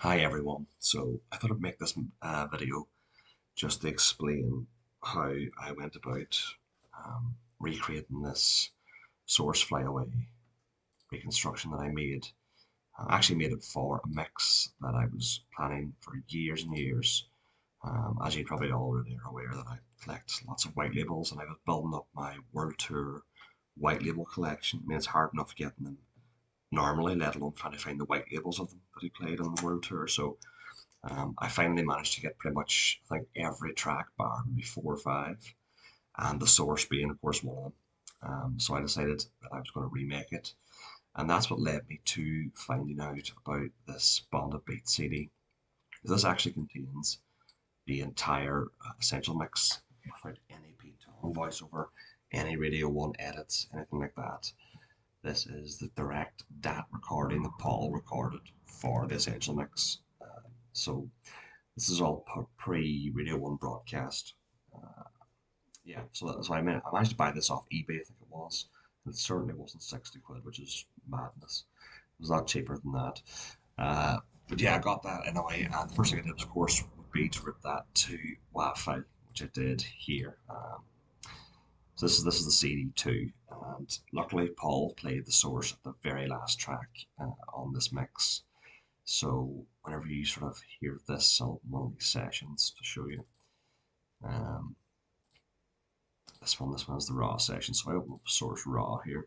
Hi everyone. So I thought I'd make this video just to explain how I went about recreating this source flyaway reconstruction that I made. I actually made it for a mix that I was planning for years and years. As you probably already are aware that I collect lots of white labels and I was building up my World Tour white label collection. I mean, it's hard enough getting them normally, let alone trying to find the white labels of them that he played on the World Tour. So I finally managed to get pretty much, I think, every track bar, maybe four or five, and the source being, of course, one of them. So I decided that I was going to remake it, and that's what led me to finding out about this Bonded Beat CD. This actually contains the entire essential mix without any Pete Tong voiceover, any Radio 1 edits, anything like that. This is the direct DAT recording that Paul recorded for the essential mix. So this is all pre-Radio 1 broadcast. Uh, yeah, so I managed to buy this off eBay, I think it was. It certainly wasn't 60 quid, which is madness. It was a lot cheaper than that. But yeah, I got that anyway. And the first thing I did, of course, would be to rip that to WAV file, which I did here. So this is the CD2, and luckily Paul played the source at the very last track on this mix. So whenever you sort of hear this on one of these sessions to show you, um, this one is the raw session. So I open up source raw here.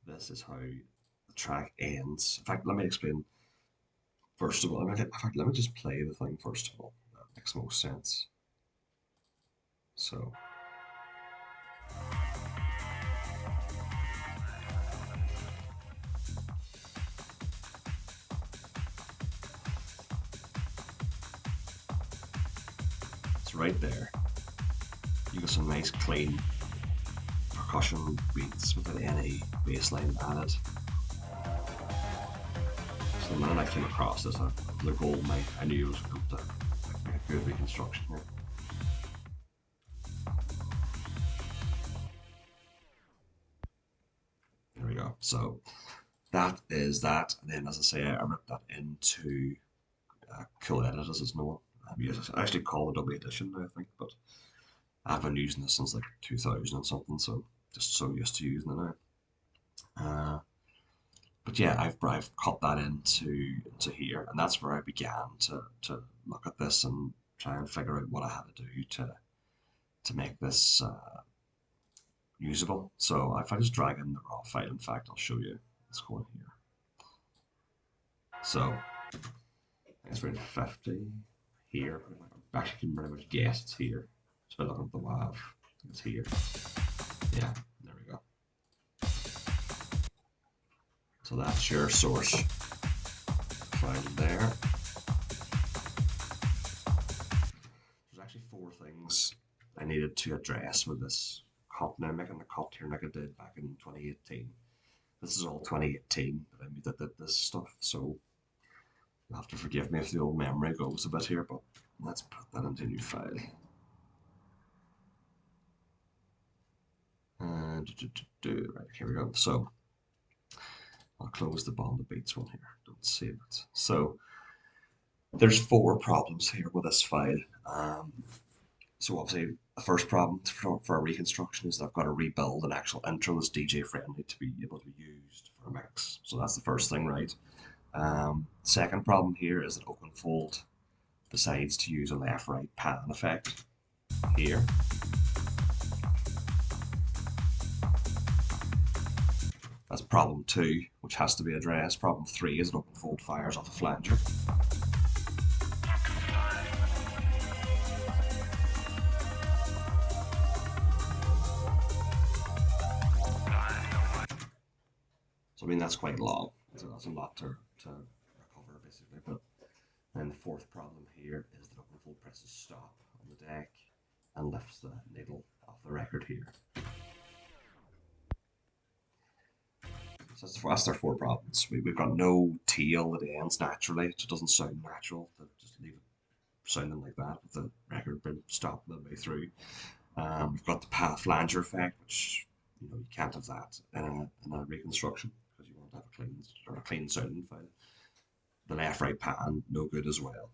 This is how the track ends. In fact, let me explain first of all. In fact, let me just play the thing first of all. That makes most sense. So it's right there. You get some nice clean percussion beats without any bass line added. So the minute I came across this, the goal, I knew it was going to make a good reconstruction here. There we go. So that is that. And then, as I say, I ripped that into Cool Edit, as it's known. Yes, I actually call it W Edition now, I think, but I've been using this since like 2000 and something, so just so used to using it now. Uh, but yeah, I've cut that into here, and that's where I began to look at this and try and figure out what I had to do to make this usable. So if I just drag in the raw file, in fact, I'll show you. Let's go in here. So it's around 50 here. I actually can pretty much guess it's here. So I look at the WAV, it's here. Yeah, there we go. So that's your source file there. There's actually four things I needed to address with this cut. Now I'm making the cut here like I did back in 2018. This is all 2018 that I did this stuff, so you'll have to forgive me if the old memory goes a bit here, but let's put that into a new file. And right, here we go. So I'll close the Bonded Beats one here. Don't save it. So there's four problems here with this file. So obviously the first problem for a reconstruction is that I've got to rebuild an actual intro that's DJ friendly to be able to be used for a mix. So that's the first thing, right? Second problem here is that Oakenfold decides to use a left-right pan effect here. That's problem two, which has to be addressed. Problem three is that Oakenfold fires off a flanger. So I mean that's quite long. So that's a lot to recover basically. But then the fourth problem here is that Oakenfold presses stop on the deck and lifts the needle off the record here. So that's their four problems. We've got no tail that ends naturally. It doesn't sound natural to just leave it sounding like that with the record being stopped midway through. We've got the path flanger effect, which you can't have that in a reconstruction because you want to have a clean sounding file. the left right pan, no good as well.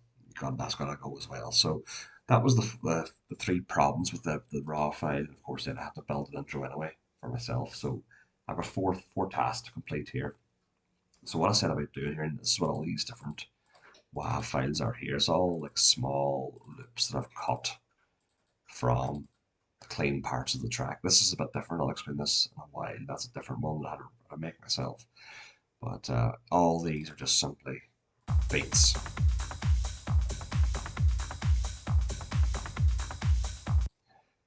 That's got to go as well. So that was the three problems with the raw file. Of course, then I had to build an intro anyway for myself. So I've got four tasks to complete here. So what I said about doing here, and this is what all these different WAV files are here. It's all like small loops that I've cut from the clean parts of the track. This is a bit different. I'll explain this in a while. That's a different one that I make myself. But all these are just simply beats.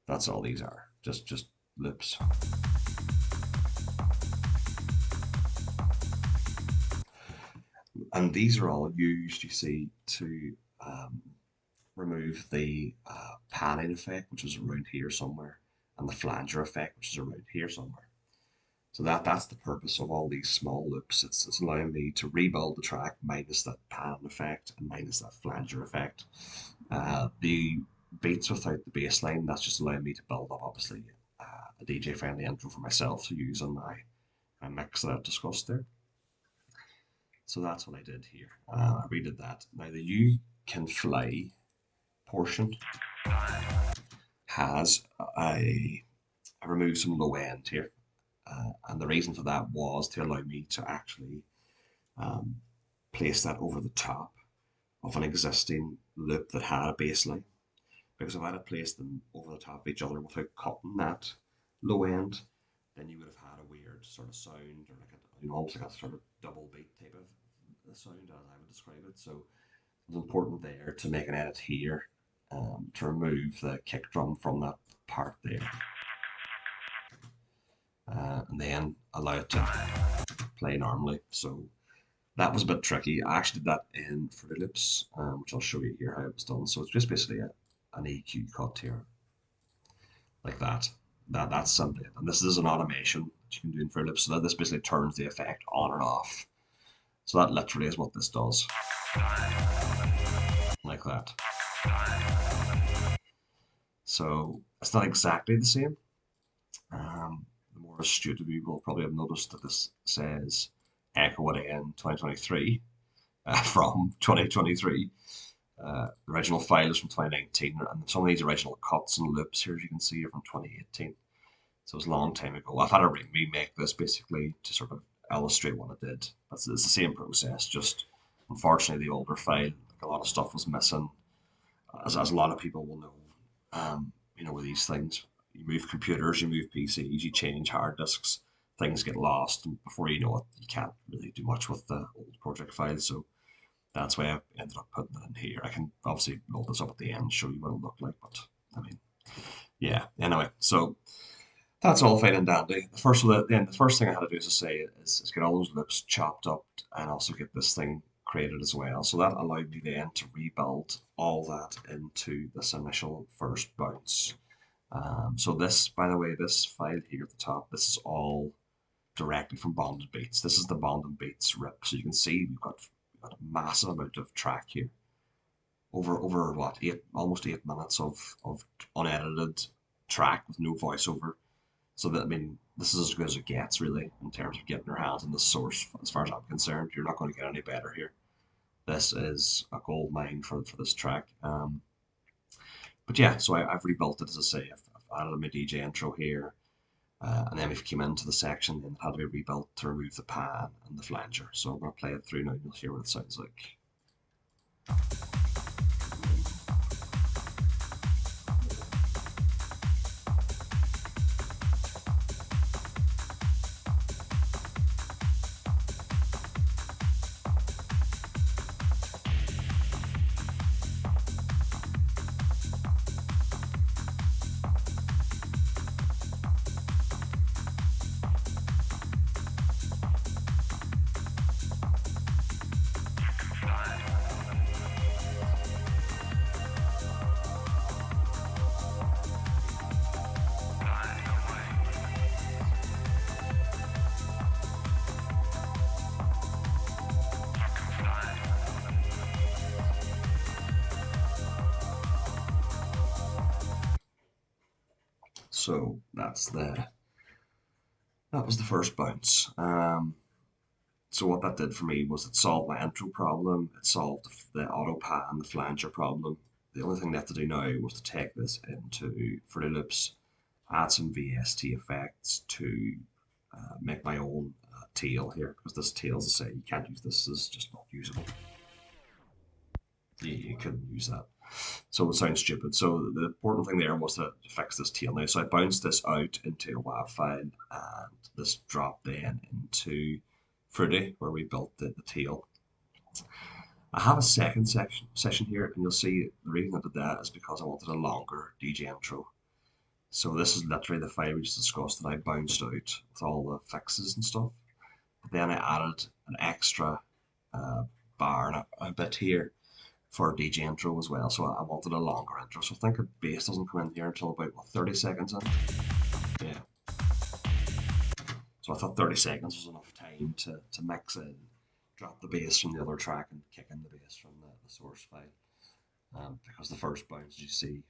That's all these are. Just loops. And these are all used, you see, to remove the panning effect, which is around here somewhere, and the flanger effect, which is around here somewhere. So that's the purpose of all these small loops. It's allowing me to rebuild the track minus that pan effect and minus that flanger effect. The beats without the bass line, that's just allowing me to build up, obviously, a DJ friendly intro for myself to use on my mix that I've discussed there. So that's what I did here. I redid that. Now the You Can Fly portion has I removed some low end here. And the reason for that was to allow me to actually um, place that over the top of an existing loop that had a bass line. Because if I had placed them over the top of each other without cutting that low end, then you would have had a weird sort of sound, or like almost like a sort of double beat type of sound, as I would describe it. So it was important there to make an edit here to remove the kick drum from that part there, and then allow it to play normally. So that was a bit tricky. I actually did that in Fruity Loops, which I'll show you here how it was done. So it's just basically an EQ cut here, like that. That's simply it. And this is an automation that you can do in Fruity Loops. So that this basically turns the effect on and off. So that literally is what this does, like that. So it's not exactly the same. The more astute of you will probably have noticed that this says Echo it in 2023 from 2023. The original file is from 2019, and some of these original cuts and loops here, as you can see, are from 2018. So it's a long time ago. I've had to remake this basically to sort of illustrate what I did. It's the same process, just unfortunately the older file, like a lot of stuff was missing, as a lot of people will know. With these things, you move computers, you move PCs, you change hard disks, things get lost, and before you know it, you can't really do much with the old project files. So that's why I ended up putting it in here. I can obviously load this up at the end, show you what it'll look like, but I mean, yeah. Anyway, so that's all fine and dandy. The first thing I had to do, as I say, is get all those loops chopped up and also get this thing created as well. So that allowed me then to rebuild all that into this initial first bounce. So this, by the way, this file here at the top, this is all directly from Bonded Beats. This is the Bonded Beats rip. So you can see we've got a massive amount of track here. Over what, almost 8 minutes of unedited track with no voiceover. So that, I mean, this is as good as it gets really in terms of getting your hands on the source. As far as I'm concerned, you're not going to get any better here. This is a gold mine for this track. But yeah, so I've rebuilt it, as I say. I've added my DJ intro here, and then we came into the section and it had to be rebuilt to remove the pan and the flanger. So I'm going to play it through now and you'll hear what it sounds like. So that was the first bounce. So what that did for me was it solved my intro problem, it solved the auto pan, the flanger problem. The only thing left to do now was to take this into Fruity Loops, add some VST effects to make my own tail here, because this tail, as I say, you can't use this, this is just not usable. You couldn't use that. So it sounds stupid. So the important thing there was to fix this tail now. So I bounced this out into a WAV file and this dropped then into Fruity where we built the tail. I have a second session here, and you'll see the reason I did that is because I wanted a longer DJ intro. So this is literally the file we just discussed that I bounced out with all the fixes and stuff. But then I added an extra uh, bar and a bit here for DJ intro as well. So I wanted a longer intro. So I think the bass doesn't come in here until about what, 30 seconds in. Yeah. So I thought 30 seconds was enough time to mix in, drop the bass from the other track and kick in the bass from the source file. Because the first bounce, as you see,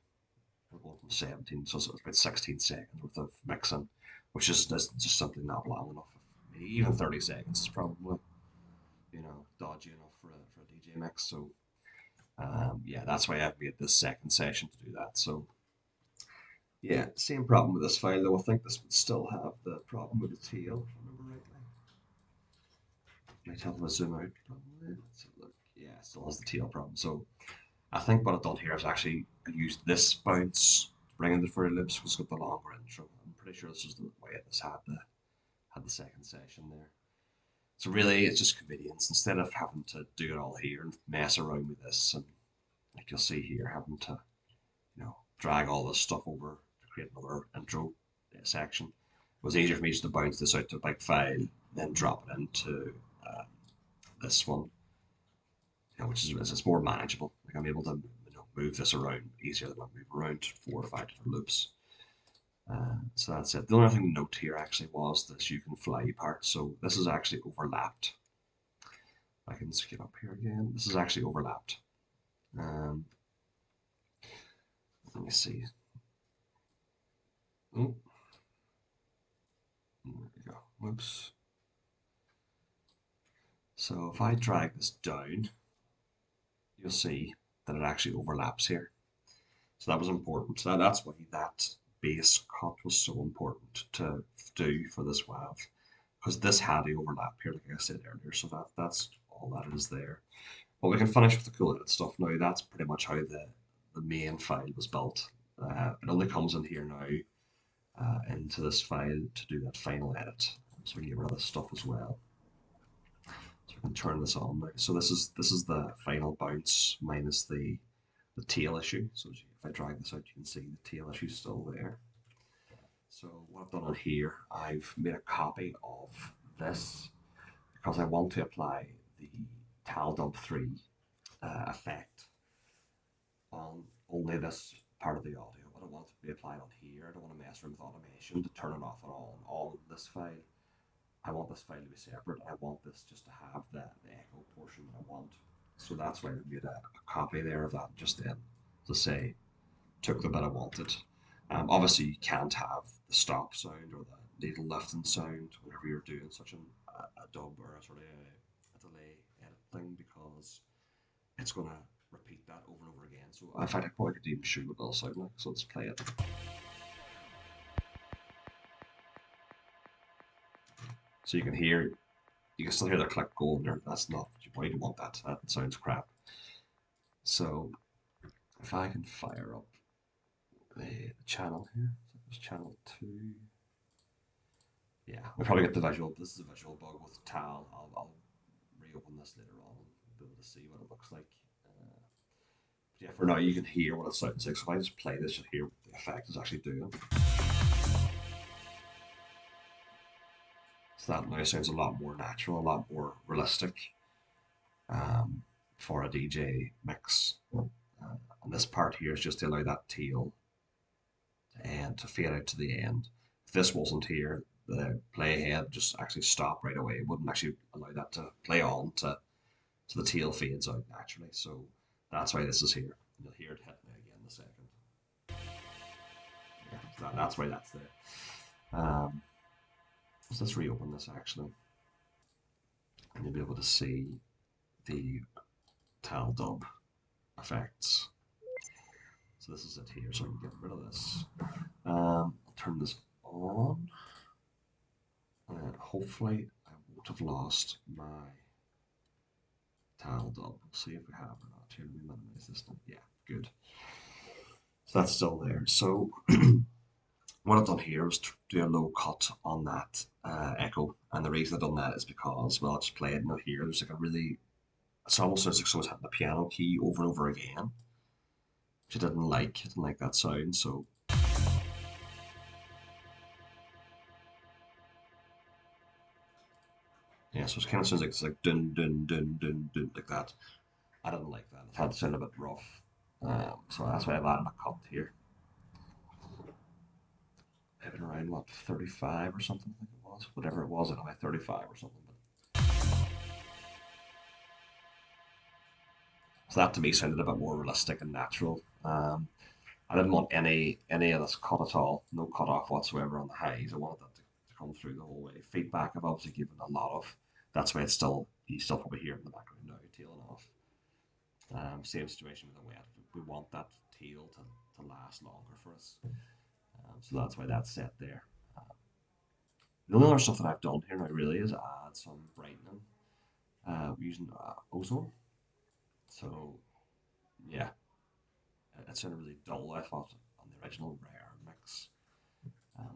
we're going from 17, so it's about 16 seconds worth of mixing, which is just simply not long enough. Maybe even 30 seconds is probably, dodgy enough for a DJ mix. So yeah, that's why I've made this second session to do that. So yeah, same problem with this file though. I think this would still have the problem with the tail, if I remember rightly. Might have to zoom out probably. Let's have a look. Yeah, it still has the tail problem. So I think what I've done here is actually used this bounce to bring in the Fruity Loops because it's got the longer intro. I'm pretty sure this is the way this had the second session there. So really, it's just convenience. Instead of having to do it all here and mess around with this, and like you'll see here, having to drag all this stuff over to create another intro section, it was easier for me just to bounce this out to a big file, then drop it into this one, which is it's more manageable. Like I'm able to move this around easier than I move around 4 or 5 different loops. So that's it. The only thing to note here actually was this you can fly part. So this is actually overlapped. I can skip up here again. This is actually overlapped. Let me see. Oh, there we go. Whoops. So if I drag this down, you'll see that it actually overlaps here. So that was important. So that's why that base cut was so important to do for this WAV, because this had the overlap here, like I said earlier. So that's all that is there. But we can finish with the cool edit stuff now. That's pretty much how the main file was built. It only comes in here now into this file to do that final edit. So we can get rid of this stuff as well. So we can turn this on now. So this is the final bounce minus the tail issue. So if I drag this out, you can see the tail issue is still there. So what I've done on here, I've made a copy of this because I want to apply the TalDub 3 effect on only this part of the audio. I don't want it to be applied on here. I don't want to mess around with automation to turn it off and on this file. I want this file to be separate. I want this just to have the echo portion that I want. So that's why I made a copy there of that just then to say, took the bit I wanted. Obviously, you can't have the stop sound or the needle lifting sound whenever you're doing such a dub or a sort of a delay edit thing because it's going to repeat that over and over again. So in fact, I probably could even show what it'll sound like. So let's play it. So you can still hear the click going there. That's not, why do you want that? That sounds crap. So if I can fire up the channel here, so there's channel 2. Yeah, we'll probably get the visual. This is a visual bug with Tal. I'll reopen this later on and be able to see what it looks like. Yeah, for now you can hear what it sounds like. So if I just play this, you'll hear what the effect is actually doing. So that now sounds a lot more natural, a lot more realistic for a DJ mix. And this part here is just to allow that tail and to fade out to the end. If this wasn't here, the playhead just actually stop right away. It wouldn't actually allow that to play on to the tail fades out naturally. So that's why this is here. You'll hear it hit me again in a second. Yeah, so that's why that's there. So let's reopen this actually. and you'll be able to see the tile dub effects. So this is it here, so I can get rid of this. I'll turn this on, and hopefully I won't have lost my tile dub. We'll see if we have or not. Here, let me minimize this one. Yeah, good. So that's still there. So what I've done here is to do a low cut on that echo, and the reason I've done that is because, well, I'll just play it now here. There's like a really, it's almost sounds like someone's hitting the piano key over and over again, which I didn't like that sound. So yeah, so it kind of sounds like it's like dun dun dun dun dun like that. I didn't like that. It had to sound a bit rough. So that's why I've added a cut here. Maybe around what 35 or something, I think it was. Whatever it was, anyway, 35 or something. So that to me sounded a bit more realistic and natural. I didn't want any of this cut at all, no cut off whatsoever on the highs. I wanted that to come through the whole way. Feedback I've obviously given a lot of. That's why it's still you still probably hear it in the background now, tailing off. Same situation with the wet. We want that tail to last longer for us. So that's why that's set there. The only other stuff that I've done here now really is add some brightening using ozone. So yeah, it sounded really dull. I thought on the original rare mix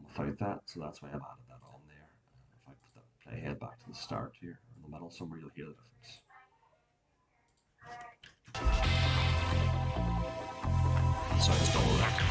without that, so that's why I've added that on there. If I put that playhead back to the start here, or in the middle somewhere, you'll hear the difference. Sounds dull there.